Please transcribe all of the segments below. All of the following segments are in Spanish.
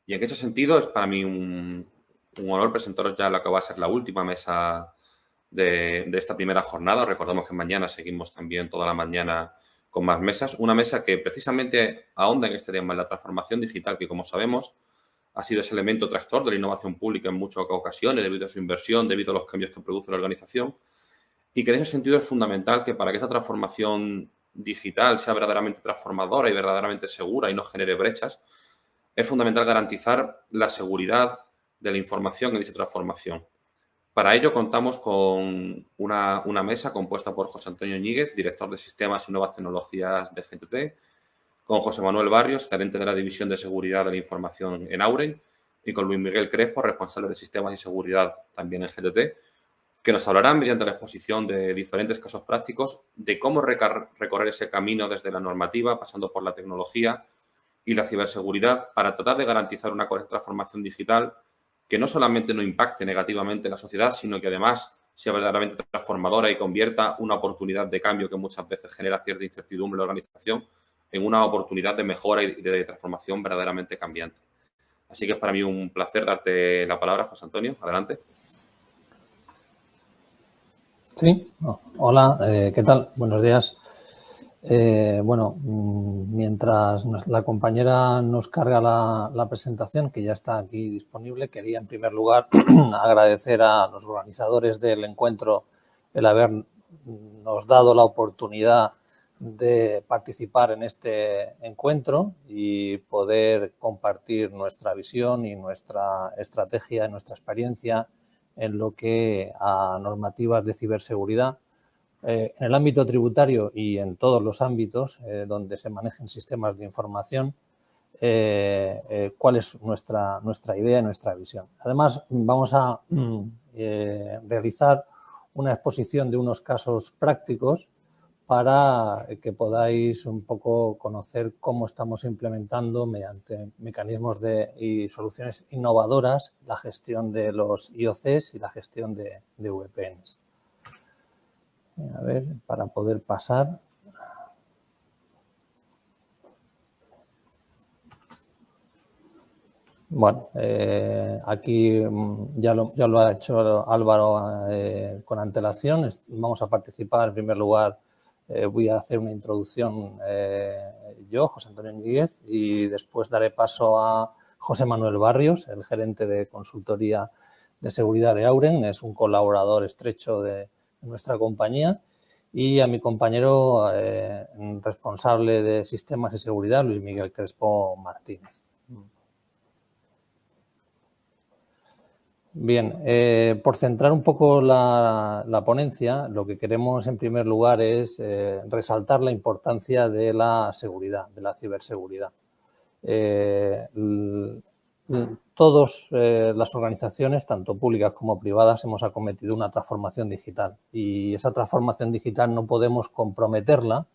Y en ese sentido es para mí un honor presentaros ya la que va a ser la última mesa de esta primera jornada. Recordamos que mañana seguimos también toda la mañana con más mesas. Una mesa que precisamente ahonda en este tema, en la transformación digital, que como sabemos ha sido ese elemento tractor de la innovación pública en muchas ocasiones, debido a su inversión, debido a los cambios que produce la organización. Y que en ese sentido es fundamental que para que esa transformación digital sea verdaderamente transformadora y verdaderamente segura y no genere brechas, es fundamental garantizar la seguridad de la información en dicha transformación. Para ello contamos con una mesa compuesta por José Antonio Ñíguez, director de Sistemas y Nuevas Tecnologías de GTT, con José Manuel Barrios, gerente de la División de Seguridad de la Información en Auren, y con Luis Miguel Crespo, responsable de Sistemas y Seguridad también en GTT, que nos hablarán mediante la exposición de diferentes casos prácticos de cómo recorrer ese camino desde la normativa, pasando por la tecnología y la ciberseguridad, para tratar de garantizar una correcta transformación digital que no solamente no impacte negativamente en la sociedad, sino que además sea verdaderamente transformadora y convierta una oportunidad de cambio que muchas veces genera cierta incertidumbre en la organización en una oportunidad de mejora y de transformación verdaderamente cambiante. Así que es para mí un placer darte la palabra, José Antonio. Adelante. Sí, hola, ¿qué tal? Buenos días. Mientras la compañera nos carga la presentación, que ya está aquí disponible, quería en primer lugar agradecer a los organizadores del encuentro el habernos dado la oportunidad de participar en este encuentro y poder compartir nuestra visión y nuestra estrategia, nuestra experiencia en lo que a normativas de ciberseguridad en el ámbito tributario y en todos los ámbitos donde se manejen sistemas de información, cuál es nuestra idea y nuestra visión. Además, vamos a realizar una exposición de unos casos prácticos para que podáis un poco conocer cómo estamos implementando mediante mecanismos y soluciones innovadoras la gestión de los IOCs y la gestión de VPNs. A ver, para poder pasar. Bueno, aquí ya lo ha hecho Álvaro con antelación. Vamos a participar en primer lugar. Voy a hacer una introducción yo, José Antonio Ñíguez, y después daré paso a José Manuel Barrios, el gerente de consultoría de seguridad de Auren. Es un colaborador estrecho de nuestra compañía. Y a mi compañero responsable de sistemas y seguridad, Luis Miguel Crespo Martínez. Bien, por centrar un poco la ponencia, lo que queremos en primer lugar es resaltar la importancia de la seguridad, de la ciberseguridad. Todas las organizaciones, tanto públicas como privadas, hemos acometido una transformación digital y esa transformación digital no podemos comprometerla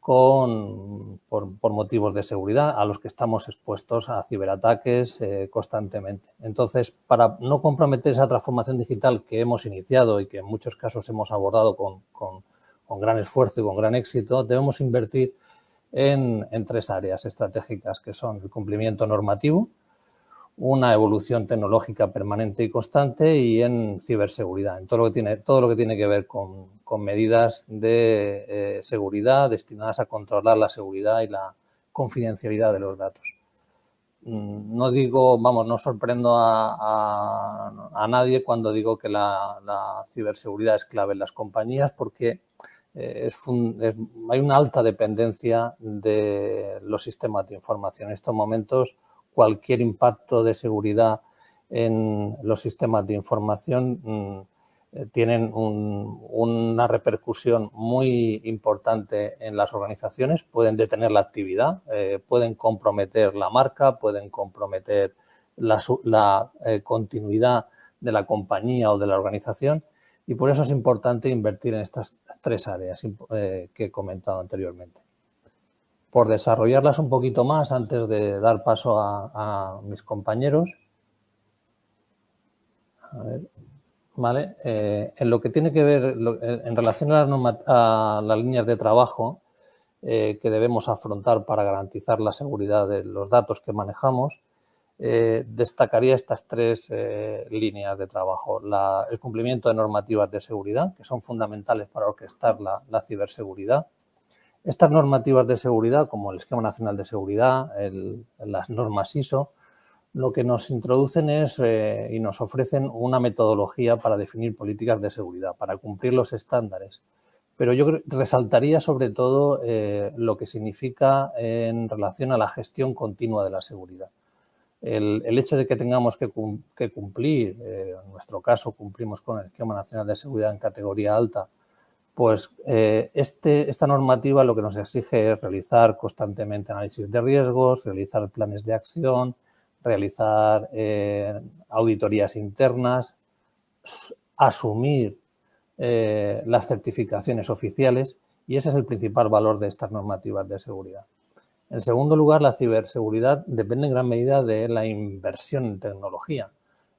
por motivos de seguridad a los que estamos expuestos a ciberataques constantemente. Entonces, para no comprometer esa transformación digital que hemos iniciado y que en muchos casos hemos abordado con gran esfuerzo y con gran éxito, debemos invertir en tres áreas estratégicas, que son el cumplimiento normativo, una evolución tecnológica permanente y constante y en ciberseguridad, en todo lo que tiene que ver con medidas de seguridad destinadas a controlar la seguridad y la confidencialidad de los datos. No digo, no sorprendo a nadie cuando digo que la ciberseguridad es clave en las compañías porque hay una alta dependencia de los sistemas de información. En estos momentos, cualquier impacto de seguridad en los sistemas de información tienen una repercusión muy importante en las organizaciones. Pueden detener la actividad, pueden comprometer la marca, pueden comprometer la continuidad de la compañía o de la organización y por eso es importante invertir en estas tres áreas que he comentado anteriormente. Por desarrollarlas un poquito más, antes de dar paso a mis compañeros. A ver, ¿vale? En lo que tiene que ver, en relación a las líneas de trabajo que debemos afrontar para garantizar la seguridad de los datos que manejamos, destacaría estas tres líneas de trabajo. El cumplimiento de normativas de seguridad, que son fundamentales para orquestar la ciberseguridad. Estas normativas de seguridad, como el Esquema Nacional de Seguridad, las normas ISO, lo que nos introducen es y nos ofrecen una metodología para definir políticas de seguridad, para cumplir los estándares. Pero yo resaltaría sobre todo lo que significa en relación a la gestión continua de la seguridad. El hecho de que tengamos que cumplir, en nuestro caso cumplimos con el Esquema Nacional de Seguridad en categoría alta, pues esta normativa lo que nos exige es realizar constantemente análisis de riesgos, realizar planes de acción, realizar auditorías internas, asumir las certificaciones oficiales, y ese es el principal valor de estas normativas de seguridad. En segundo lugar, la ciberseguridad depende en gran medida de la inversión en tecnología.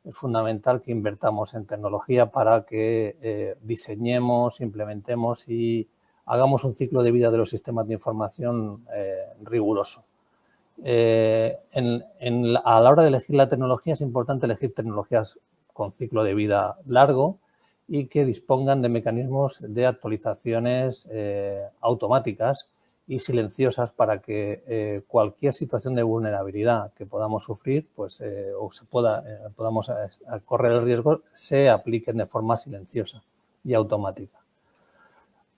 Es fundamental que invertamos en tecnología para que diseñemos, implementemos y hagamos un ciclo de vida de los sistemas de información riguroso. A la hora de elegir la tecnología es importante elegir tecnologías con ciclo de vida largo y que dispongan de mecanismos de actualizaciones automáticas y silenciosas para que cualquier situación de vulnerabilidad que podamos sufrir, pues o podamos correr el riesgo, se apliquen de forma silenciosa y automática.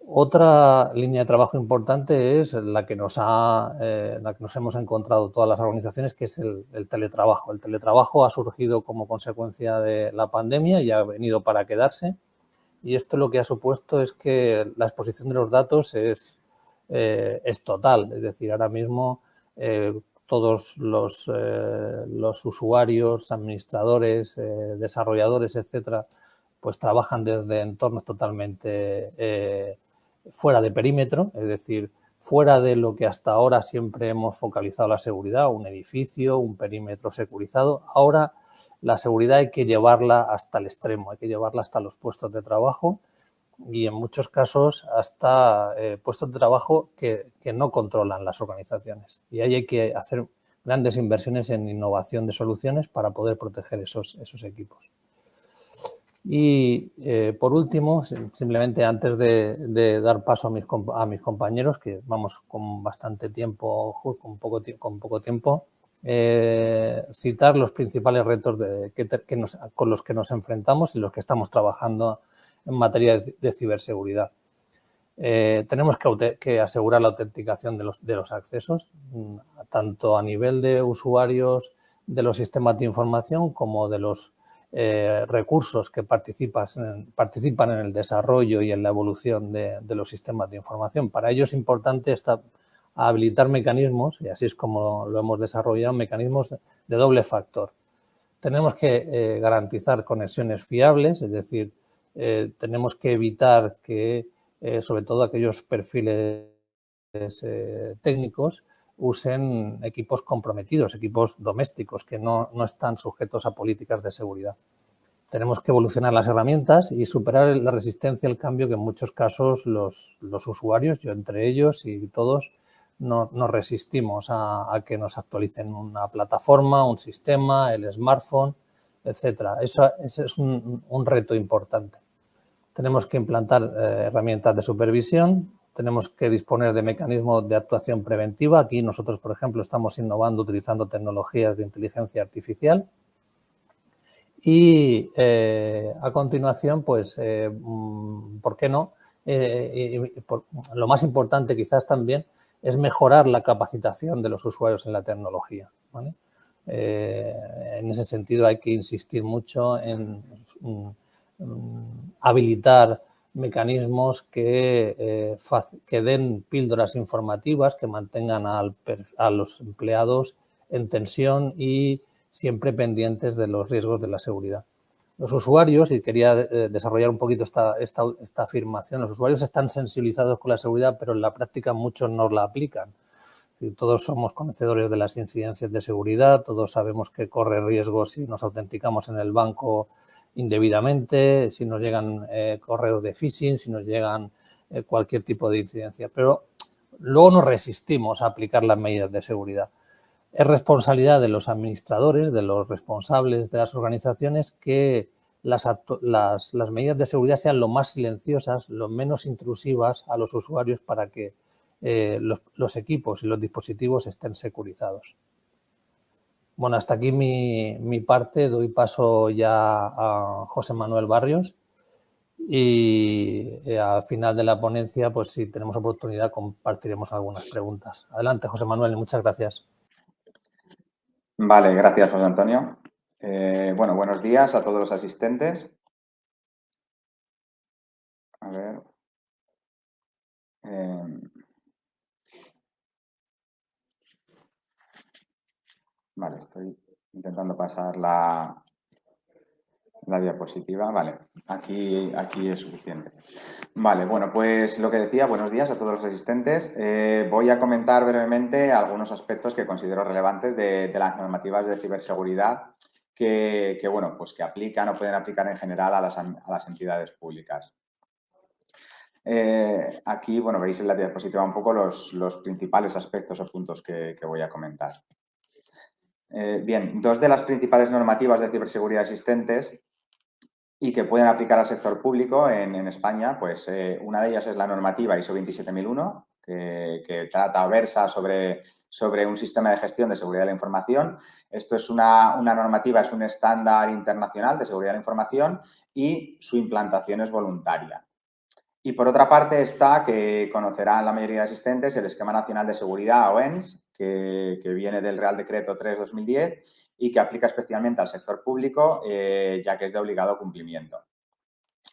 Otra línea de trabajo importante es la que nos hemos encontrado todas las organizaciones, que es el teletrabajo. El teletrabajo ha surgido como consecuencia de la pandemia y ha venido para quedarse. Y esto lo que ha supuesto es que la exposición de los datos es total. Es decir, ahora mismo todos los usuarios, administradores, desarrolladores, etcétera, pues trabajan desde entornos totalmente fuera de perímetro, es decir, fuera de lo que hasta ahora siempre hemos focalizado la seguridad, un edificio, un perímetro securizado. Ahora la seguridad hay que llevarla hasta el extremo, hay que llevarla hasta los puestos de trabajo y en muchos casos hasta puestos de trabajo que no controlan las organizaciones. Y ahí hay que hacer grandes inversiones en innovación de soluciones para poder proteger esos equipos. Y por último, simplemente antes de dar paso a mis compañeros, que vamos con bastante tiempo, con poco tiempo, citar los principales retos con los que nos enfrentamos y los que estamos trabajando en materia de ciberseguridad. Tenemos que asegurar la autenticación de los accesos, tanto a nivel de usuarios de los sistemas de información como de los recursos que participan en el desarrollo y en la evolución de los sistemas de información. Para ello es importante habilitar mecanismos, y así es como lo hemos desarrollado, mecanismos de doble factor. Tenemos que garantizar conexiones fiables, es decir, tenemos que evitar que, sobre todo aquellos perfiles técnicos, usen equipos comprometidos, equipos domésticos que no están sujetos a políticas de seguridad. Tenemos que evolucionar las herramientas y superar la resistencia al cambio que en muchos casos los usuarios, yo entre ellos y todos, nos resistimos a que nos actualicen una plataforma, un sistema, el smartphone, etcétera. Ese es un reto importante. Tenemos que implantar herramientas de supervisión. Tenemos que disponer de mecanismos de actuación preventiva. Aquí nosotros, por ejemplo, estamos innovando utilizando tecnologías de inteligencia artificial. Y a continuación, pues, ¿por qué no? Lo más importante quizás también es mejorar la capacitación de los usuarios en la tecnología, ¿vale? En ese sentido hay que insistir mucho en habilitar mecanismos que den píldoras informativas, que mantengan a los empleados en tensión y siempre pendientes de los riesgos de la seguridad. Los usuarios, y quería desarrollar un poquito esta afirmación, los usuarios están sensibilizados con la seguridad, pero en la práctica muchos no la aplican. Es decir, todos somos conocedores de las incidencias de seguridad, todos sabemos que corre riesgos si nos autenticamos en el banco indebidamente, si nos llegan correos de phishing, si nos llegan cualquier tipo de incidencia. Pero luego nos resistimos a aplicar las medidas de seguridad. es responsabilidad de los administradores, de los responsables de las organizaciones, que las medidas de seguridad sean lo más silenciosas, lo menos intrusivas a los usuarios, para que los equipos y los dispositivos estén securizados. Bueno, hasta aquí mi parte. Doy paso ya a José Manuel Barrios y al final de la ponencia, pues si tenemos oportunidad, compartiremos algunas preguntas. Adelante, José Manuel, muchas gracias. Vale, gracias, José Antonio. Bueno, buenos días a todos los asistentes. A ver. Vale, estoy intentando pasar la diapositiva. Vale, aquí es suficiente. Vale, bueno, pues lo que decía, buenos días a todos los asistentes. Voy a comentar brevemente algunos aspectos que considero relevantes de las normativas de ciberseguridad que bueno, pues que aplican o pueden aplicar en general a las entidades públicas. Aquí, bueno, veis en la diapositiva un poco los principales aspectos o puntos que voy a comentar. Bien, dos de las principales normativas de ciberseguridad existentes y que pueden aplicar al sector público en España, pues una de ellas es la normativa ISO 27001, que trata o versa sobre un sistema de gestión de seguridad de la información. Esto es una normativa, es un estándar internacional de seguridad de la información y su implantación es voluntaria. Y por otra parte está, que conocerán la mayoría de asistentes, el Esquema Nacional de Seguridad, o ENS, que viene del Real Decreto 3/2010 y que aplica especialmente al sector público, ya que es de obligado cumplimiento.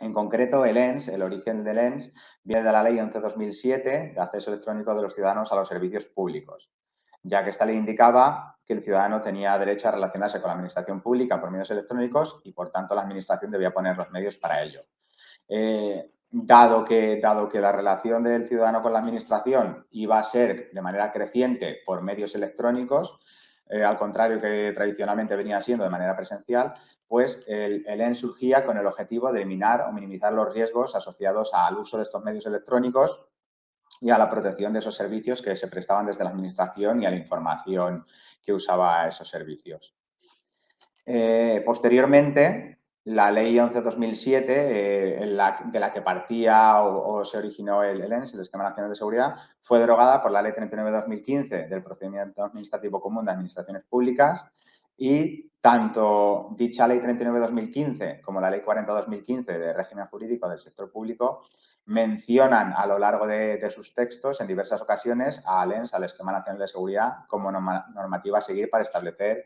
En concreto, el ENS, el origen del ENS, viene de la Ley 11/2007 de acceso electrónico de los ciudadanos a los servicios públicos, ya que esta ley indicaba que el ciudadano tenía derecho a relacionarse con la administración pública por medios electrónicos y, por tanto, la administración debía poner los medios para ello. Dado que la relación del ciudadano con la administración iba a ser de manera creciente por medios electrónicos, al contrario que tradicionalmente venía siendo de manera presencial, pues el ENS surgía con el objetivo de eliminar o minimizar los riesgos asociados al uso de estos medios electrónicos y a la protección de esos servicios que se prestaban desde la administración y a la información que usaba esos servicios. Posteriormente, la Ley 11/2007, de la que partía o se originó el ENS, el Esquema Nacional de Seguridad, fue derogada por la Ley 39/2015 del Procedimiento Administrativo Común de Administraciones Públicas, y tanto dicha Ley 39/2015 como la Ley 40/2015 de régimen jurídico del sector público mencionan a lo largo de sus textos en diversas ocasiones al ENS, al Esquema Nacional de Seguridad, como normativa a seguir para establecer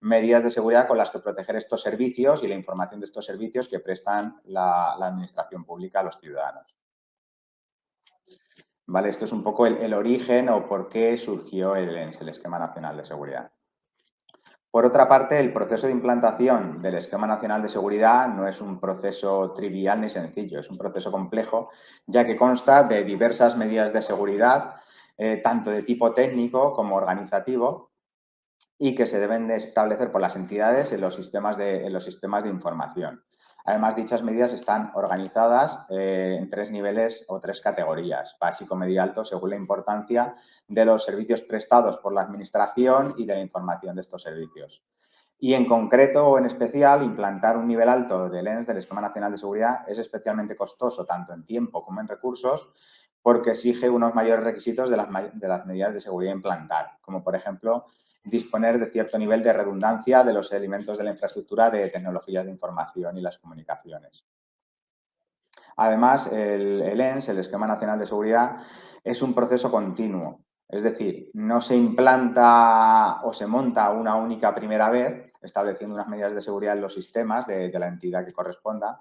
medidas de seguridad con las que proteger estos servicios y la información de estos servicios que prestan la administración pública a los ciudadanos. Vale, esto es un poco el origen o por qué surgió el ENS, el Esquema Nacional de Seguridad. Por otra parte, el proceso de implantación del Esquema Nacional de Seguridad no es un proceso trivial ni sencillo, es un proceso complejo, ya que consta de diversas medidas de seguridad, tanto de tipo técnico como organizativo, y que se deben de establecer por las entidades en los sistemas de información. Además, dichas medidas están organizadas en 3 niveles o 3 categorías, básico, medio y alto, según la importancia de los servicios prestados por la administración y de la información de estos servicios. Y en concreto o en especial, implantar un nivel alto del ENS, del Esquema Nacional de Seguridad, es especialmente costoso tanto en tiempo como en recursos, porque exige unos mayores requisitos de las medidas de seguridad a implantar, como por ejemplo disponer de cierto nivel de redundancia de los elementos de la infraestructura de tecnologías de información y las comunicaciones. Además, el ENS, el Esquema Nacional de Seguridad, es un proceso continuo. Es decir, no se implanta o se monta una única primera vez, estableciendo unas medidas de seguridad en los sistemas de la entidad que corresponda,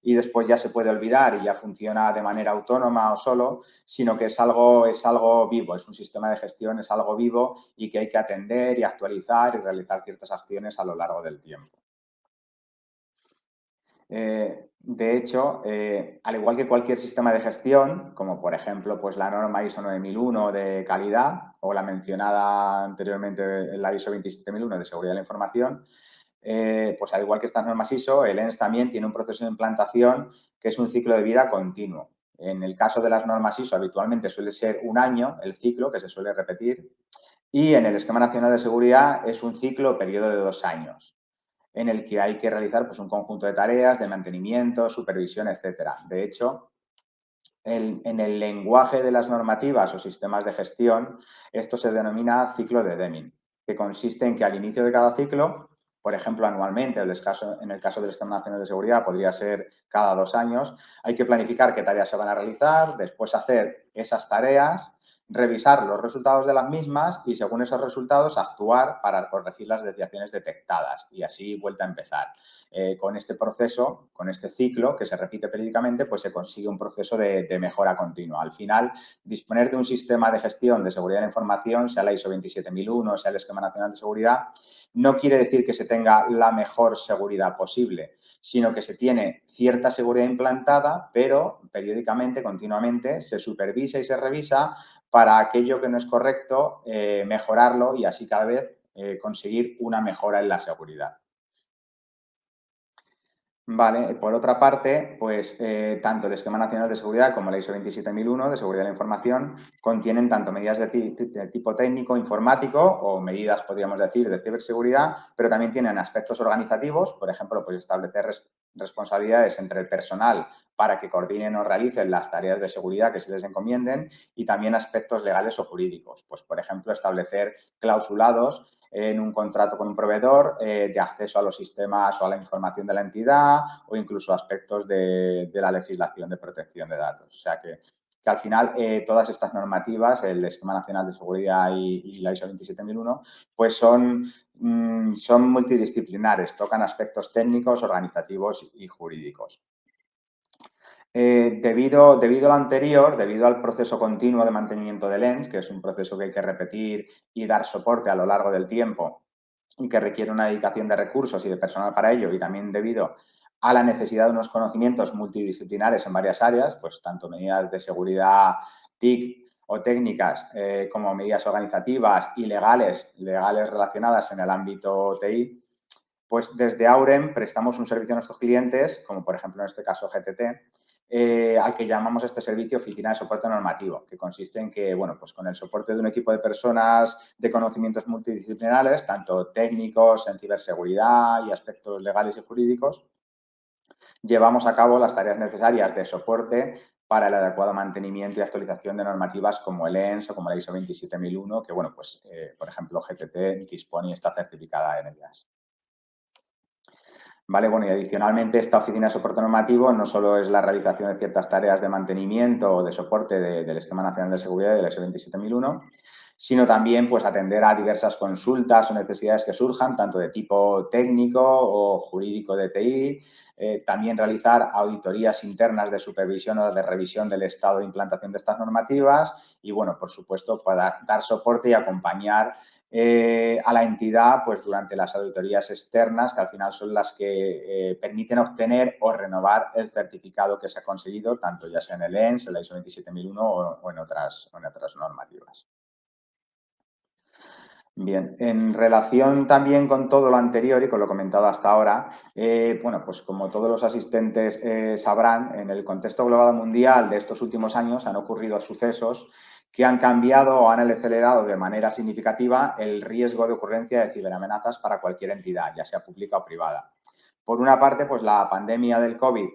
y después ya se puede olvidar y ya funciona de manera autónoma o solo, sino que es algo vivo, es un sistema de gestión, es algo vivo y que hay que atender y actualizar y realizar ciertas acciones a lo largo del tiempo. De hecho, al igual que cualquier sistema de gestión, como por ejemplo pues la norma ISO 9001 de calidad o la mencionada anteriormente la ISO 27001 de seguridad de la información, pues al igual que estas normas ISO, el ENS también tiene un proceso de implantación que es un ciclo de vida continuo. En el caso de las normas ISO habitualmente suele ser un año el ciclo que se suele repetir. Y en el Esquema Nacional de Seguridad es un ciclo o periodo de 2 años, en el que hay que realizar pues, un conjunto de tareas de mantenimiento, supervisión, etcétera. De hecho, en el lenguaje de las normativas o sistemas de gestión, esto se denomina ciclo de Deming, que consiste en que al inicio de cada ciclo, por ejemplo, anualmente, en el caso del Esquema Nacional de Seguridad podría ser cada 2 años, hay que planificar qué tareas se van a realizar, después hacer esas tareas, revisar los resultados de las mismas y, según esos resultados, actuar para corregir las desviaciones detectadas y así vuelta a empezar. Con este proceso, con este ciclo que se repite periódicamente, pues se consigue un proceso de mejora continua. Al final, disponer de un sistema de gestión de seguridad de la información, sea la ISO 27001, sea el Esquema Nacional de Seguridad, no quiere decir que se tenga la mejor seguridad posible, sino que se tiene cierta seguridad implantada, pero periódicamente, continuamente, se supervisa y se revisa para aquello que no es correcto, mejorarlo y así cada vez conseguir una mejora en la seguridad. Vale, por otra parte, pues tanto el Esquema Nacional de Seguridad como la ISO 27001 de Seguridad de la Información contienen tanto medidas de tipo técnico, informático o medidas, podríamos decir, de ciberseguridad, pero también tienen aspectos organizativos, por ejemplo, pues establecer responsabilidades entre el personal para que coordinen o realicen las tareas de seguridad que se les encomienden y también aspectos legales o jurídicos, pues por ejemplo, establecer clausulados en un contrato con un proveedor de acceso a los sistemas o a la información de la entidad o incluso aspectos de la legislación de protección de datos. O sea que al final todas estas normativas, el Esquema Nacional de Seguridad y la ISO 27001, pues son multidisciplinares, tocan aspectos técnicos, organizativos y jurídicos. Debido a lo anterior, debido al proceso continuo de mantenimiento del ENS, que es un proceso que hay que repetir y dar soporte a lo largo del tiempo y que requiere una dedicación de recursos y de personal para ello, y también debido a la necesidad de unos conocimientos multidisciplinares en varias áreas, pues tanto medidas de seguridad TIC o técnicas como medidas organizativas y legales relacionadas en el ámbito TI, pues desde Aurem prestamos un servicio a nuestros clientes, como por ejemplo en este caso GTT, al que llamamos este servicio Oficina de Soporte Normativo, que consiste en que, bueno, pues con el soporte de un equipo de personas de conocimientos multidisciplinares, tanto técnicos en ciberseguridad y aspectos legales y jurídicos, llevamos a cabo las tareas necesarias de soporte para el adecuado mantenimiento y actualización de normativas como el ENS o como la ISO 27001, que, bueno, pues, por ejemplo, GTT dispone y está certificada en ellas. Vale, bueno, y adicionalmente esta oficina de soporte normativo no solo es la realización de ciertas tareas de mantenimiento o de soporte del Esquema Nacional de Seguridad y del ISO 27001, sino también pues atender a diversas consultas o necesidades que surjan, tanto de tipo técnico o jurídico de TI, también realizar auditorías internas de supervisión o de revisión del estado de implantación de estas normativas y, bueno, por supuesto, para dar soporte y acompañar a la entidad pues durante las auditorías externas, que al final son las que permiten obtener o renovar el certificado que se ha conseguido, tanto ya sea en el ENS, en la ISO 27001 o en otras normativas. Bien, en relación también con todo lo anterior y con lo comentado hasta ahora, bueno, pues como todos los asistentes sabrán, en el contexto global mundial de estos últimos años han ocurrido sucesos que han cambiado o han acelerado de manera significativa el riesgo de ocurrencia de ciberamenazas para cualquier entidad, ya sea pública o privada. Por una parte, pues la pandemia del COVID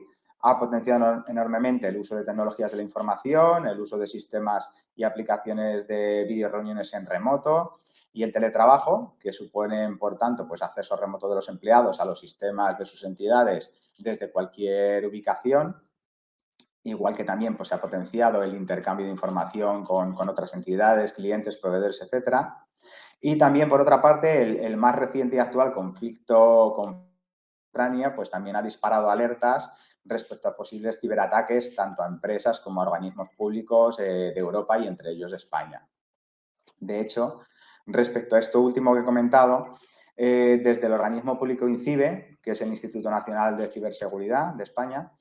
ha potenciado enormemente el uso de tecnologías de la información, el uso de sistemas y aplicaciones de videoreuniones en remoto, y el teletrabajo, que suponen, por tanto, pues acceso remoto de los empleados a los sistemas de sus entidades desde cualquier ubicación, igual que también pues, se ha potenciado el intercambio de información con otras entidades, clientes, proveedores, etcétera. Y también, por otra parte, el más reciente y actual conflicto con Ucrania, pues también ha disparado alertas respecto a posibles ciberataques tanto a empresas como a organismos públicos de Europa y entre ellos España. De hecho, respecto a esto último que he comentado, desde el organismo público INCIBE, que es el Instituto Nacional de Ciberseguridad de España,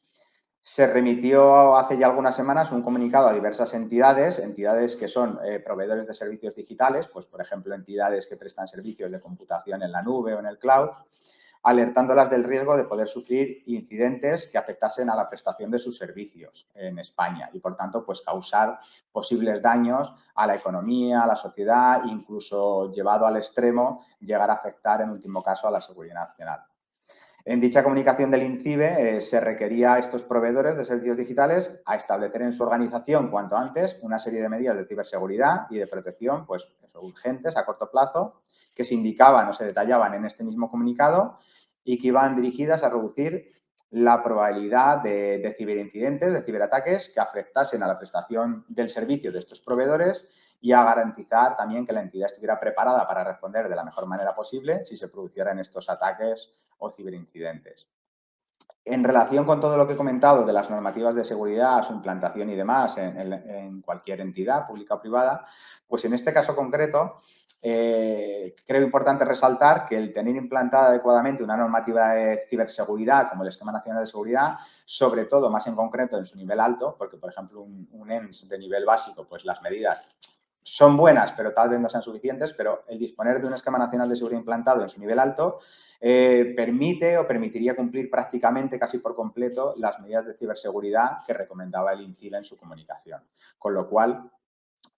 se remitió hace ya algunas semanas un comunicado a diversas entidades que son proveedores de servicios digitales, pues por ejemplo entidades que prestan servicios de computación en la nube o en el cloud, alertándolas del riesgo de poder sufrir incidentes que afectasen a la prestación de sus servicios en España y, por tanto, pues causar posibles daños a la economía, a la sociedad, incluso llevado al extremo, llegar a afectar, en último caso, a la seguridad nacional. En dicha comunicación del INCIBE se requería a estos proveedores de servicios digitales a establecer en su organización cuanto antes una serie de medidas de ciberseguridad y de protección pues, urgentes a corto plazo que se indicaban o se detallaban en este mismo comunicado y que iban dirigidas a reducir la probabilidad de ciberincidentes, de ciberataques que afectasen a la prestación del servicio de estos proveedores y a garantizar también que la entidad estuviera preparada para responder de la mejor manera posible si se producieran estos ataques o ciberincidentes. En relación con todo lo que he comentado de las normativas de seguridad, su implantación y demás en cualquier entidad, pública o privada, pues en este caso concreto creo importante resaltar que el tener implantada adecuadamente una normativa de ciberseguridad como el Esquema Nacional de Seguridad, sobre todo más en concreto en su nivel alto, porque por ejemplo un ENS de nivel básico, pues las medidas son buenas, pero tal vez no sean suficientes, pero el disponer de un Esquema Nacional de Seguridad implantado en su nivel alto permite o permitiría cumplir prácticamente casi por completo las medidas de ciberseguridad que recomendaba el INCIBE en su comunicación. Con lo cual,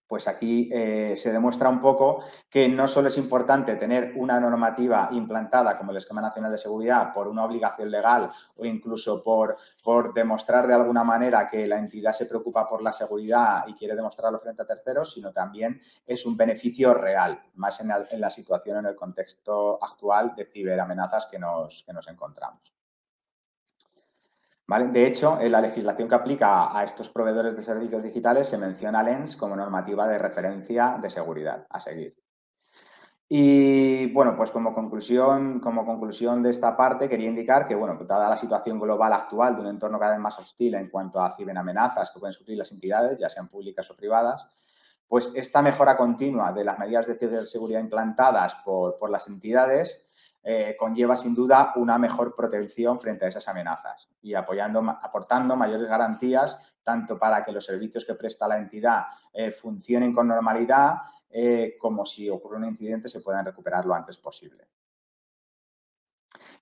pues aquí se demuestra un poco que no solo es importante tener una normativa implantada como el Esquema Nacional de Seguridad por una obligación legal o incluso por demostrar de alguna manera que la entidad se preocupa por la seguridad y quiere demostrarlo frente a terceros, sino también es un beneficio real, más en la situación, en el contexto actual de ciberamenazas que nos encontramos. ¿Vale? De hecho, en la legislación que aplica a estos proveedores de servicios digitales se menciona el ENS como normativa de referencia de seguridad a seguir. Y bueno, pues como conclusión de esta parte quería indicar que, bueno, dada la situación global actual de un entorno cada vez más hostil en cuanto a ciberamenazas que pueden sufrir las entidades, ya sean públicas o privadas, pues esta mejora continua de las medidas de ciberseguridad implantadas por las entidades conlleva sin duda una mejor protección frente a esas amenazas y aportando mayores garantías tanto para que los servicios que presta la entidad funcionen con normalidad como si ocurre un incidente se puedan recuperar lo antes posible.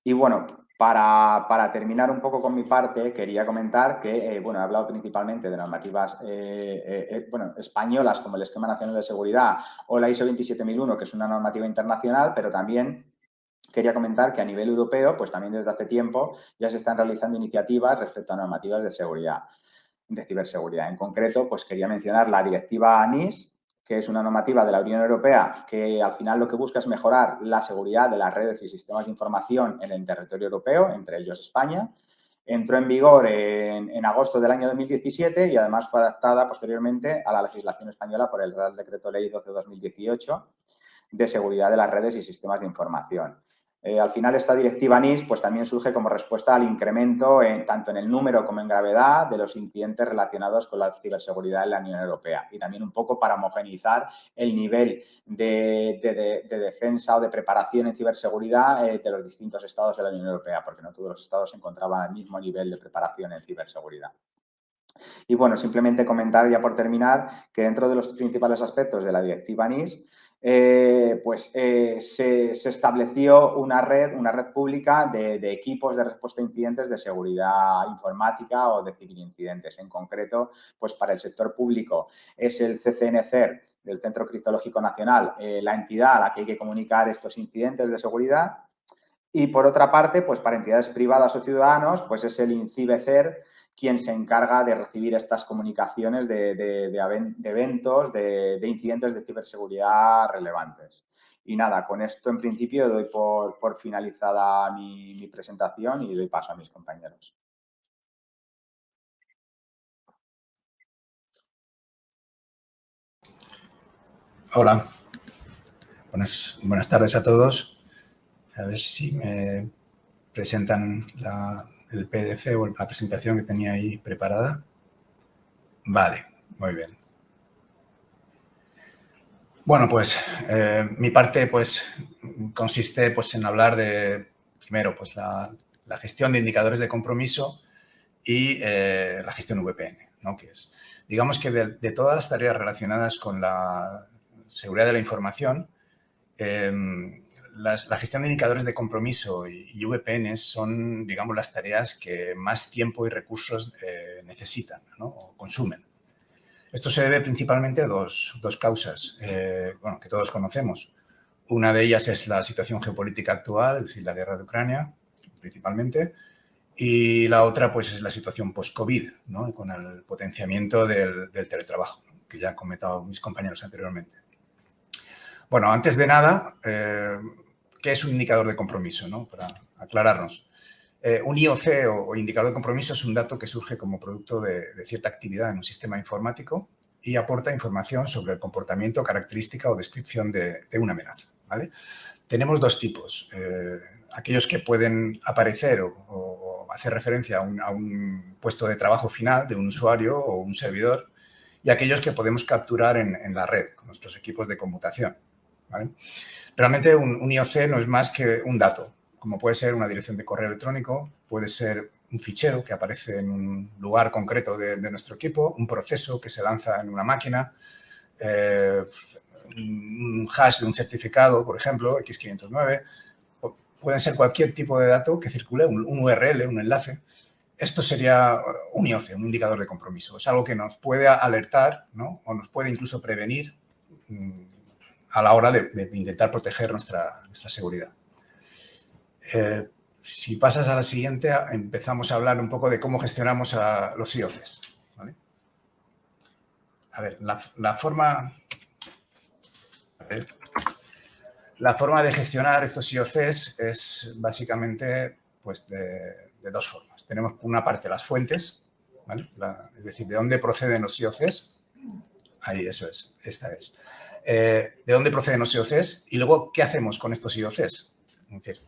Y bueno, para terminar un poco con mi parte, quería comentar que, bueno, he hablado principalmente de normativas españolas como el Esquema Nacional de Seguridad o la ISO 27001, que es una normativa internacional, pero también quería comentar que a nivel europeo, pues también desde hace tiempo ya se están realizando iniciativas respecto a normativas de seguridad, de ciberseguridad. En concreto, pues quería mencionar la directiva NIS, que es una normativa de la Unión Europea que al final lo que busca es mejorar la seguridad de las redes y sistemas de información en el territorio europeo, entre ellos España. Entró en vigor en agosto del año 2017 y además fue adaptada posteriormente a la legislación española por el Real Decreto Ley 12/2018 de seguridad de las redes y sistemas de información. Al final, esta directiva NIS pues, también surge como respuesta al incremento tanto en el número como en gravedad de los incidentes relacionados con la ciberseguridad en la Unión Europea y también un poco para homogeneizar el nivel de defensa o de preparación en ciberseguridad de los distintos estados de la Unión Europea, porque no todos los estados se encontraban al mismo nivel de preparación en ciberseguridad. Y bueno, simplemente comentar ya por terminar que dentro de los principales aspectos de la directiva NIS se estableció una red pública de equipos de respuesta a incidentes de seguridad informática o de ciberincidentes. En concreto, pues para el sector público es el CCNCER, del Centro Criptológico Nacional, la entidad a la que hay que comunicar estos incidentes de seguridad. Y por otra parte, pues para entidades privadas o ciudadanos, pues es el INCIBE-CER quien se encarga de recibir estas comunicaciones de eventos, de incidentes de ciberseguridad relevantes. Y nada, con esto en principio doy por finalizada mi presentación y doy paso a mis compañeros. Hola, buenas tardes a todos. A ver si me presentan el PDF o la presentación que tenía ahí preparada. Vale, muy bien. Bueno, pues mi parte pues consiste pues en hablar de, primero, pues la gestión de indicadores de compromiso y la gestión VPN, ¿no? Que es, digamos que de todas las tareas relacionadas con la seguridad de la información, la gestión de indicadores de compromiso y VPNs son, digamos, las tareas que más tiempo y recursos necesitan, ¿no? O consumen. Esto se debe principalmente a dos causas, bueno, que todos conocemos. Una de ellas es la situación geopolítica actual, es decir, la guerra de Ucrania, principalmente. Y la otra, pues, es la situación post-COVID, ¿no? Con el potenciamiento del teletrabajo, ¿no? Que ya han comentado mis compañeros anteriormente. Bueno, antes de nada, ¿qué es un indicador de compromiso, ¿no? Para aclararnos. Un IOC o indicador de compromiso es un dato que surge como producto de cierta actividad en un sistema informático y aporta información sobre el comportamiento, característica o descripción de una amenaza, ¿vale? Tenemos dos tipos. Aquellos que pueden aparecer o hacer referencia a un puesto de trabajo final de un usuario o un servidor, y aquellos que podemos capturar en la red con nuestros equipos de computación, ¿vale? Realmente un IOC no es más que un dato, como puede ser una dirección de correo electrónico, puede ser un fichero que aparece en un lugar concreto de nuestro equipo, un proceso que se lanza en una máquina, un hash de un certificado, por ejemplo, X509, pueden ser cualquier tipo de dato que circule, un URL, un enlace. Esto sería un IOC, un indicador de compromiso. Es algo que nos puede alertar, ¿no? O nos puede incluso prevenir a la hora de intentar proteger nuestra seguridad. Si pasas a la siguiente, empezamos a hablar un poco de cómo gestionamos a los IOCs, ¿vale? A ver, la forma de gestionar estos IOCs es básicamente, pues, de dos formas. Tenemos por una parte las fuentes, ¿vale? Es decir, de dónde proceden los IOCs. Ahí, eso es, esta es. De dónde proceden los IOCs y luego qué hacemos con estos IOCs. Es decir,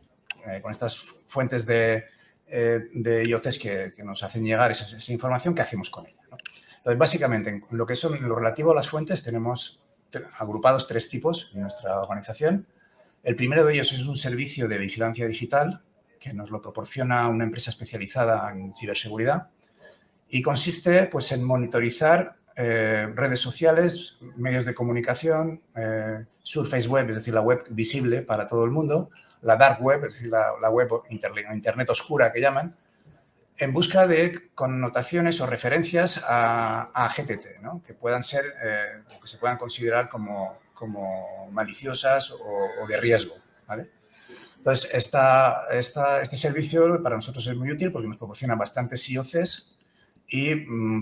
con estas fuentes de IOCs que nos hacen llegar esa información, ¿qué hacemos con ella, ¿no? Entonces, básicamente, en lo relativo a las fuentes, tenemos agrupados tres tipos en nuestra organización. El primero de ellos es un servicio de vigilancia digital que nos lo proporciona una empresa especializada en ciberseguridad y consiste, pues, en monitorizar redes sociales, medios de comunicación, surface web, es decir, la web visible para todo el mundo, la dark web, es decir, la web internet oscura que llaman, en busca de connotaciones o referencias a GTT, ¿no? Que puedan ser, que se puedan considerar como maliciosas o de riesgo, ¿vale? Entonces, este servicio para nosotros es muy útil porque nos proporciona bastantes IOCs y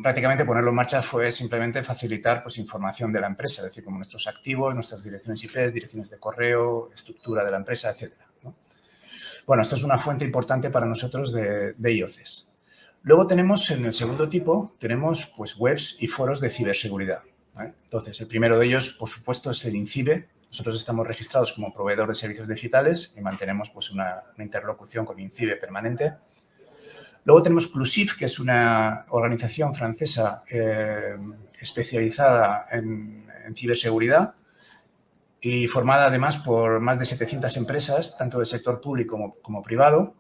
prácticamente ponerlo en marcha fue simplemente facilitar, pues, información de la empresa, es decir, como nuestros activos, nuestras direcciones IP, direcciones de correo, estructura de la empresa, etcétera, ¿no? Bueno, esto es una fuente importante para nosotros de IOCs. Luego tenemos, en el segundo tipo, tenemos, pues, webs y foros de ciberseguridad, ¿vale? Entonces, el primero de ellos, por supuesto, es el INCIBE. Nosotros estamos registrados como proveedor de servicios digitales y mantenemos, pues, una interlocución con INCIBE permanente. Luego tenemos Clusif, que es una organización francesa especializada en ciberseguridad y formada además por más de 700 empresas, tanto del sector público como privado,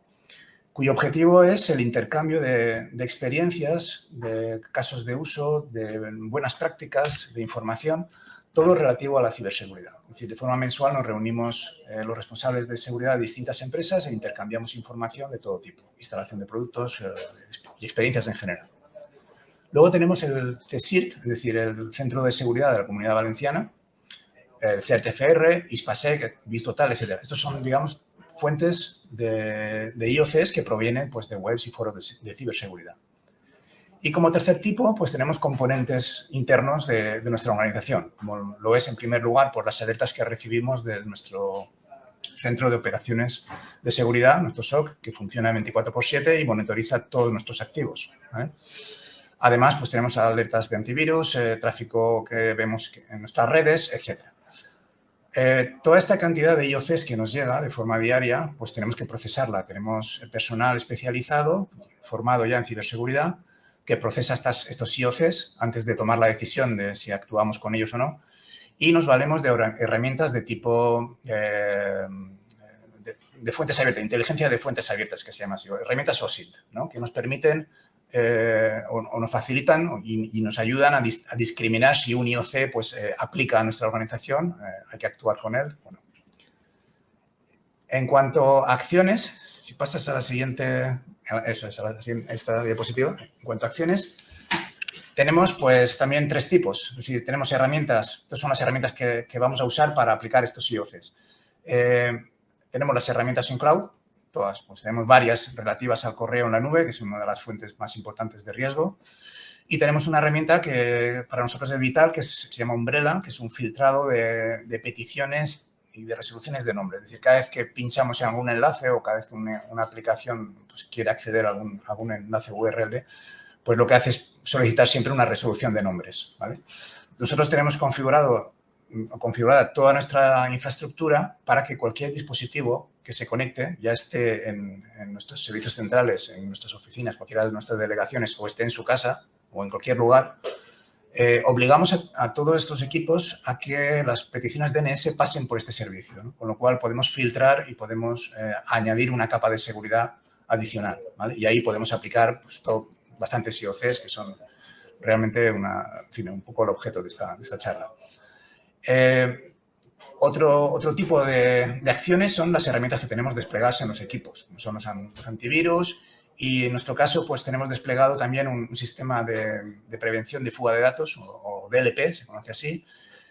cuyo objetivo es el intercambio de experiencias, de casos de uso, de buenas prácticas, de información, todo relativo a la ciberseguridad. Es decir, de forma mensual nos reunimos los responsables de seguridad de distintas empresas e intercambiamos información de todo tipo, instalación de productos y experiencias en general. Luego tenemos el CSIRT, es decir, el Centro de Seguridad de la Comunidad Valenciana, el CERT-FR, ISPASEC, BIS-Total, etc. Estos son, digamos, fuentes de IOCs que provienen, pues, de webs y foros de ciberseguridad. Y como tercer tipo, pues, tenemos componentes internos de nuestra organización, como lo es, en primer lugar, por las alertas que recibimos de nuestro Centro de Operaciones de Seguridad, nuestro SOC, que funciona 24/7 y monitoriza todos nuestros activos, ¿vale? Además, pues, tenemos alertas de antivirus, tráfico que vemos en nuestras redes, etc. Toda esta cantidad de IOCs que nos llega de forma diaria, pues tenemos que procesarla. Tenemos personal especializado, formado ya en ciberseguridad, que procesa estos IOCs antes de tomar la decisión de si actuamos con ellos o no. Y nos valemos de herramientas de tipo de fuentes abiertas, inteligencia de fuentes abiertas, que se llama así, herramientas OSINT, ¿no? Que nos permiten o nos facilitan y nos ayudan a discriminar si un IOC, pues, aplica a nuestra organización, hay que actuar con él. Bueno. En cuanto a acciones, si pasas a la siguiente, esta diapositiva, en cuanto a acciones, tenemos pues también 3 tipos. Es decir, tenemos herramientas, estas son las herramientas que vamos a usar para aplicar estos IOCs. Tenemos las herramientas en cloud, todas, pues tenemos varias relativas al correo en la nube, que es una de las fuentes más importantes de riesgo. Y tenemos una herramienta que para nosotros es vital, que se llama Umbrella, que es un filtrado de peticiones y de resoluciones de nombre. Es decir, cada vez que pinchamos en algún enlace o cada vez que una aplicación pues, quiere acceder a algún enlace URL, pues lo que hace es solicitar siempre una resolución de nombres, ¿vale? Nosotros tenemos configurada toda nuestra infraestructura para que cualquier dispositivo que se conecte, ya esté en nuestros servicios centrales, en nuestras oficinas, cualquiera de nuestras delegaciones o esté en su casa o en cualquier lugar, obligamos a todos estos equipos a que las peticiones DNS pasen por este servicio, ¿no? Con lo cual podemos filtrar y podemos añadir una capa de seguridad adicional, ¿vale? Y ahí podemos aplicar pues, bastantes IOCs que son realmente un poco el objeto de esta charla. Otro tipo de acciones son las herramientas que tenemos desplegadas en los equipos, como son los antivirus y en nuestro caso pues tenemos desplegado también un sistema de prevención de fuga de datos o DLP, se conoce así,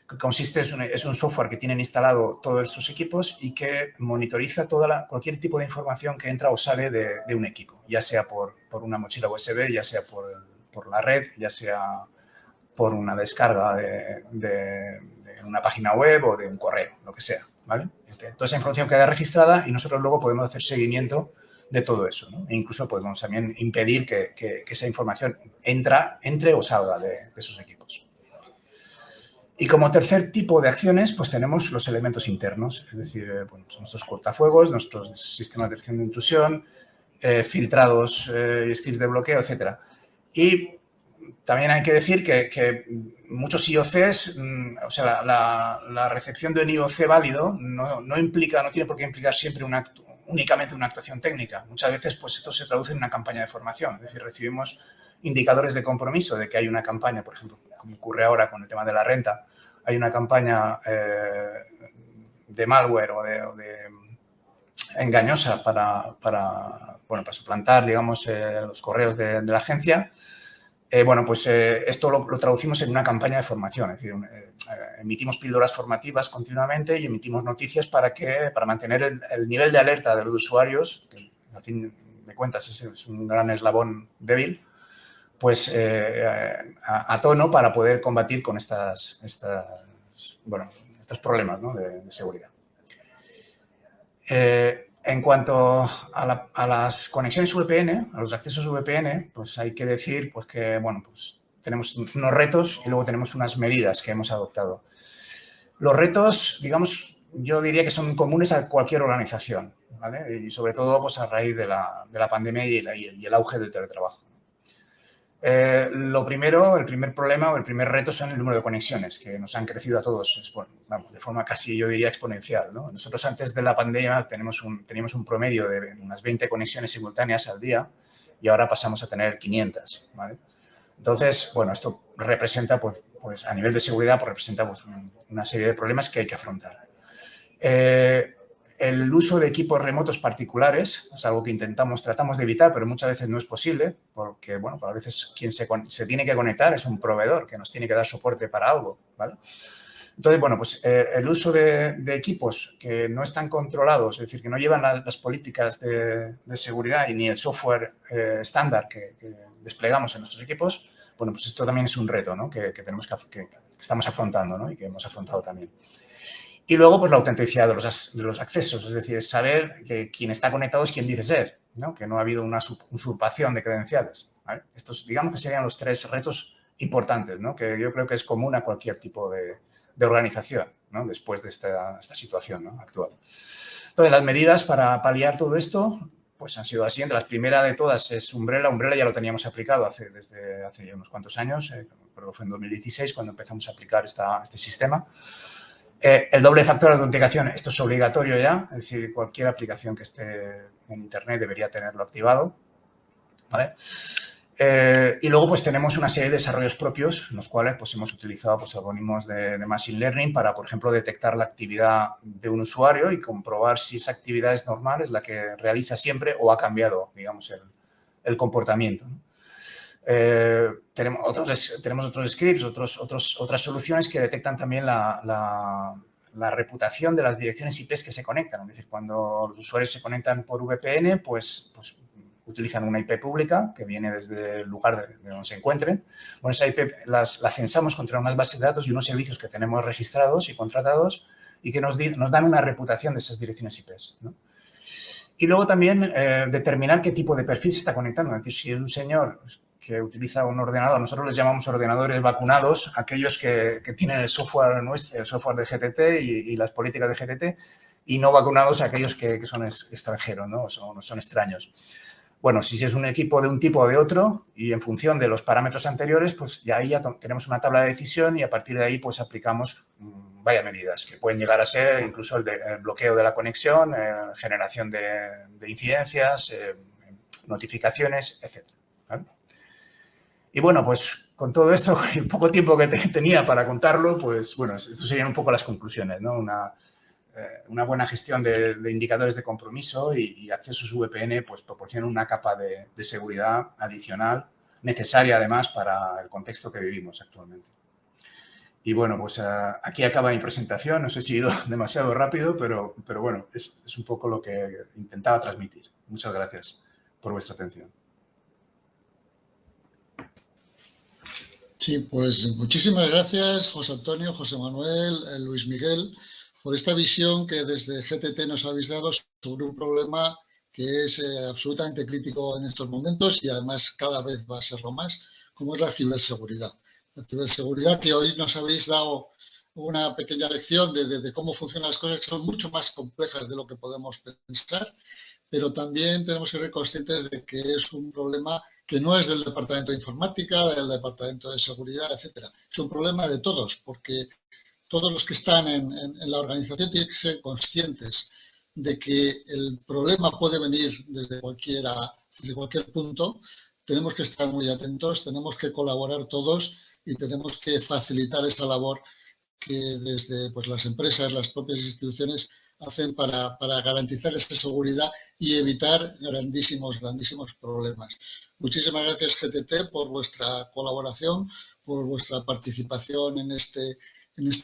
que consiste, es un software que tienen instalado todos estos equipos y que monitoriza cualquier tipo de información que entra o sale de un equipo, ya sea por una mochila USB, ya sea por la red, ya sea por una descarga de una página web o de un correo, lo que sea, ¿vale? Toda esa información queda registrada y nosotros luego podemos hacer seguimiento de todo eso, ¿no? E incluso podemos también impedir que esa información entre o salga de esos equipos. Y como tercer tipo de acciones, pues tenemos los elementos internos, es decir, bueno, pues nuestros cortafuegos, nuestros sistemas de detección de intrusión, filtrados y scripts de bloqueo, etcétera. Y también hay que decir que muchos IOCs, o sea, la recepción de un IOC válido no tiene por qué implicar siempre únicamente una actuación técnica. Muchas veces, pues esto se traduce en una campaña de formación, es decir, recibimos indicadores de compromiso de que hay una campaña, por ejemplo, como ocurre ahora con el tema de la renta, hay una campaña de malware o de engañosa para suplantar, digamos, los correos de la agencia. Esto lo traducimos en una campaña de formación, es decir, emitimos píldoras formativas continuamente y emitimos noticias para mantener el nivel de alerta de los usuarios, que al fin de cuentas es un gran eslabón débil, pues a tono para poder combatir con estos problemas, ¿no? de seguridad. En cuanto a las conexiones VPN, a los accesos VPN, pues hay que decir pues, que pues tenemos unos retos y luego tenemos unas medidas que hemos adoptado. Los retos, digamos, yo diría que son comunes a cualquier organización, ¿vale? Y sobre todo pues, a raíz de la pandemia y el auge del teletrabajo. El primer problema o el primer reto son el número de conexiones, que nos han crecido a todos de forma casi, yo diría, exponencial, ¿no? Nosotros antes de la pandemia teníamos un promedio de unas 20 conexiones simultáneas al día y ahora pasamos a tener 500, ¿vale? Entonces, esto representa, pues a nivel de seguridad, pues representa pues, una serie de problemas que hay que afrontar. El uso de equipos remotos particulares es algo que tratamos de evitar, pero muchas veces no es posible porque, a veces quien se tiene que conectar es un proveedor que nos tiene que dar soporte para algo, ¿vale? Entonces, el uso de equipos que no están controlados, es decir, que no llevan las políticas de seguridad y ni el software estándar que desplegamos en nuestros equipos, pues esto también es un reto, ¿no? que estamos afrontando, ¿no? Y que hemos afrontado también. Y luego, pues la autenticidad de los accesos, es decir, saber que quien está conectado es quien dice ser, ¿no? Que no ha habido una usurpación de credenciales, ¿vale? Estos, digamos que serían los 3 retos importantes, ¿no? Que yo creo que es común a cualquier tipo de organización, ¿no? Después de esta situación, ¿no? actual. Entonces, las medidas para paliar todo esto, pues han sido las siguientes. La primera de todas es Umbrella. Umbrella ya lo teníamos aplicado desde hace ya unos cuantos años, creo que fue en 2016 cuando empezamos a aplicar este sistema. El doble factor de autenticación, esto es obligatorio ya, es decir, cualquier aplicación que esté en Internet debería tenerlo activado, ¿vale? Y luego pues tenemos una serie de desarrollos propios en los cuales pues hemos utilizado pues algoritmos de Machine Learning para, por ejemplo, detectar la actividad de un usuario y comprobar si esa actividad es normal, es la que realiza siempre o ha cambiado, digamos, el comportamiento, ¿no? Tenemos otros scripts, otras soluciones que detectan también la reputación de las direcciones IP que se conectan. Es decir, cuando los usuarios se conectan por VPN, pues utilizan una IP pública que viene desde el lugar de donde se encuentren. Bueno, esa IP la censamos contra unas bases de datos y unos servicios que tenemos registrados y contratados y que nos dan una reputación de esas direcciones IP, ¿no? Y luego también determinar qué tipo de perfil se está conectando. Es decir, si es un señor que utiliza un ordenador, nosotros les llamamos ordenadores vacunados, aquellos que tienen el software nuestro, el software de GTT y las políticas de GTT, y no vacunados aquellos que son extranjeros, ¿no? Son extraños. Bueno, si es un equipo de un tipo o de otro y en función de los parámetros anteriores, pues ya ahí ya tenemos una tabla de decisión y a partir de ahí pues aplicamos varias medidas que pueden llegar a ser incluso el bloqueo de la conexión, generación de incidencias, notificaciones, etc. ¿Vale? Y bueno, pues con todo esto, el poco tiempo que tenía para contarlo, pues bueno, estas serían un poco las conclusiones, ¿no? Una buena gestión de indicadores de compromiso y accesos VPN pues proporcionan una capa de seguridad adicional necesaria además para el contexto que vivimos actualmente. Y bueno, pues aquí acaba mi presentación. No sé si he ido demasiado rápido, pero bueno, es un poco lo que intentaba transmitir. Muchas gracias por vuestra atención. Sí, pues muchísimas gracias, José Antonio, José Manuel, Luis Miguel, por esta visión que desde GTT nos habéis dado sobre un problema que es absolutamente crítico en estos momentos y además cada vez va a serlo más, como es la ciberseguridad. La ciberseguridad que hoy nos habéis dado una pequeña lección de cómo funcionan las cosas que son mucho más complejas de lo que podemos pensar, pero también tenemos que ser conscientes de que es un problema que no es del Departamento de Informática, del Departamento de Seguridad, etcétera. Es un problema de todos, porque todos los que están en la organización tienen que ser conscientes de que el problema puede venir desde cualquier punto. Tenemos que estar muy atentos, tenemos que colaborar todos y tenemos que facilitar esa labor que desde pues, las empresas, las propias instituciones hacen para garantizar esa seguridad y evitar grandísimos problemas. Muchísimas gracias, GTT, por vuestra colaboración, por vuestra participación en este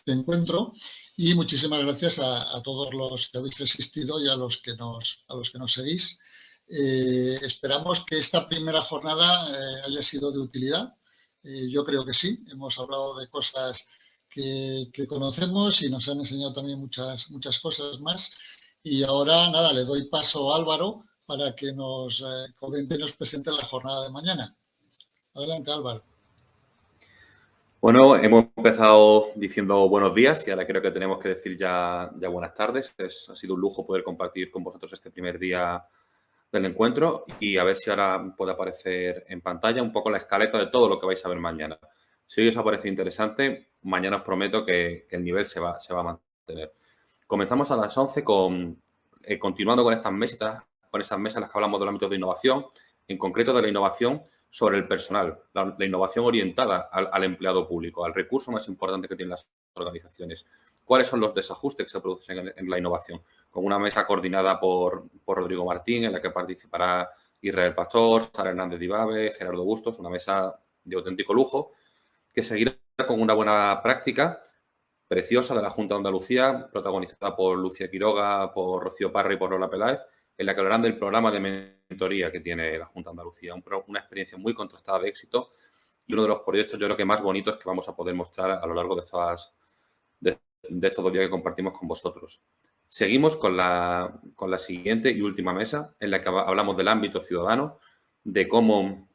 encuentro y muchísimas gracias a todos los que habéis asistido y a los que nos seguís. Esperamos que esta primera jornada haya sido de utilidad. Yo creo que sí. Hemos hablado de cosas que conocemos y nos han enseñado también muchas cosas más. Y ahora, nada, le doy paso a Álvaro para que nos comente y nos presente la jornada de mañana. Adelante, Álvaro. Bueno, hemos empezado diciendo buenos días y ahora creo que tenemos que decir ya buenas tardes. Ha sido un lujo poder compartir con vosotros este primer día del encuentro y a ver si ahora puede aparecer en pantalla un poco la escaleta de todo lo que vais a ver mañana. Si hoy os ha parecido interesante, mañana os prometo que el nivel se va a mantener. Comenzamos a las 11 continuando con estas mesas en las que hablamos del ámbito de innovación, en concreto de la innovación sobre el personal, la innovación orientada al empleado público, al recurso más importante que tienen las organizaciones. ¿Cuáles son los desajustes que se producen en la innovación? Con una mesa coordinada por Rodrigo Martín, en la que participará Israel Pastor, Sara Hernández Dibabe, Gerardo Bustos, una mesa de auténtico lujo, que seguirá con una buena práctica preciosa de la Junta de Andalucía, protagonizada por Lucía Quiroga, por Rocío Parra y por Lola Peláez, en la que hablarán del programa de mentoría que tiene la Junta de Andalucía, una experiencia muy contrastada de éxito y uno de los proyectos yo creo que más bonitos que vamos a poder mostrar a lo largo de estos 2 días que compartimos con vosotros. Seguimos con la siguiente y última mesa, en la que hablamos del ámbito ciudadano, de cómo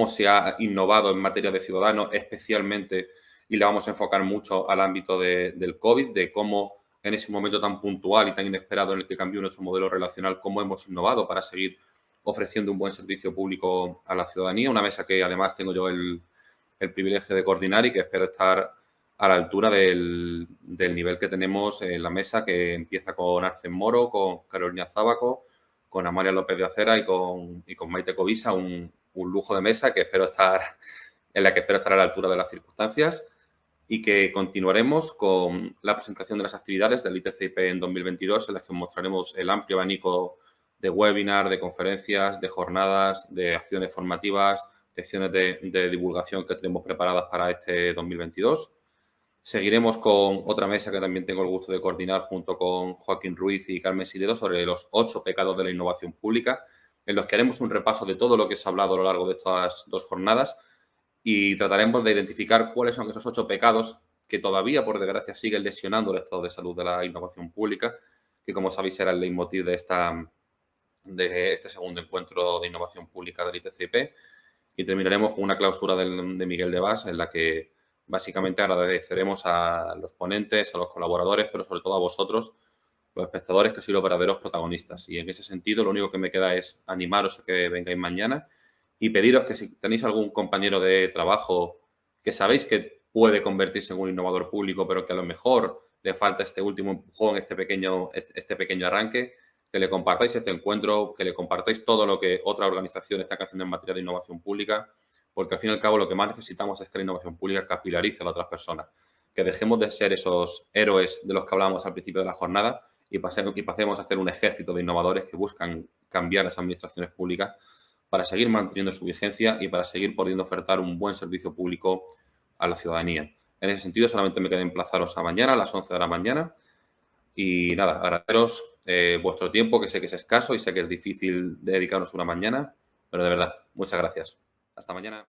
se ha innovado en materia de ciudadanos, especialmente, y la vamos a enfocar mucho al ámbito del COVID, de cómo en ese momento tan puntual y tan inesperado en el que cambió nuestro modelo relacional, cómo hemos innovado para seguir ofreciendo un buen servicio público a la ciudadanía. Una mesa que además tengo yo el privilegio de coordinar y que espero estar a la altura del nivel que tenemos en la mesa, que empieza con Arcen Moro, con Carolina Zábaco, con Amalia López de Acera y con Maite Covisa, un lujo de mesa en la que espero estar a la altura de las circunstancias, y que continuaremos con la presentación de las actividades del ITCIP en 2022, en las que mostraremos el amplio abanico de webinars, de conferencias, de jornadas, de acciones formativas, de acciones de divulgación que tenemos preparadas para este 2022. Seguiremos con otra mesa que también tengo el gusto de coordinar junto con Joaquín Ruiz y Carmen Siledo sobre los 8 pecados de la innovación pública, en los que haremos un repaso de todo lo que se ha hablado a lo largo de estas 2 jornadas y trataremos de identificar cuáles son esos 8 pecados que todavía, por desgracia, siguen lesionando el estado de salud de la innovación pública, que, como sabéis, era el leitmotiv de este segundo encuentro de innovación pública del ITCIP. Y terminaremos con una clausura de Miguel de Bas, en la que básicamente agradeceremos a los ponentes, a los colaboradores, pero sobre todo a vosotros, los espectadores, que sois los verdaderos protagonistas. Y en ese sentido, lo único que me queda es animaros a que vengáis mañana y pediros que, si tenéis algún compañero de trabajo que sabéis que puede convertirse en un innovador público, pero que a lo mejor le falta este último empujón, este pequeño arranque, que le compartáis este encuentro, que le compartáis todo lo que otras organizaciones están haciendo en materia de innovación pública, porque al fin y al cabo lo que más necesitamos es que la innovación pública capilarice a las otras personas, que dejemos de ser esos héroes de los que hablábamos al principio de la jornada y pasemos a ser un ejército de innovadores que buscan cambiar las administraciones públicas para seguir manteniendo su vigencia y para seguir pudiendo ofertar un buen servicio público a la ciudadanía. En ese sentido, solamente me queda emplazaros a mañana, a las 11 de la mañana. Y nada, agradeceros vuestro tiempo, que sé que es escaso y sé que es difícil dedicarnos una mañana, pero de verdad, muchas gracias. Hasta mañana.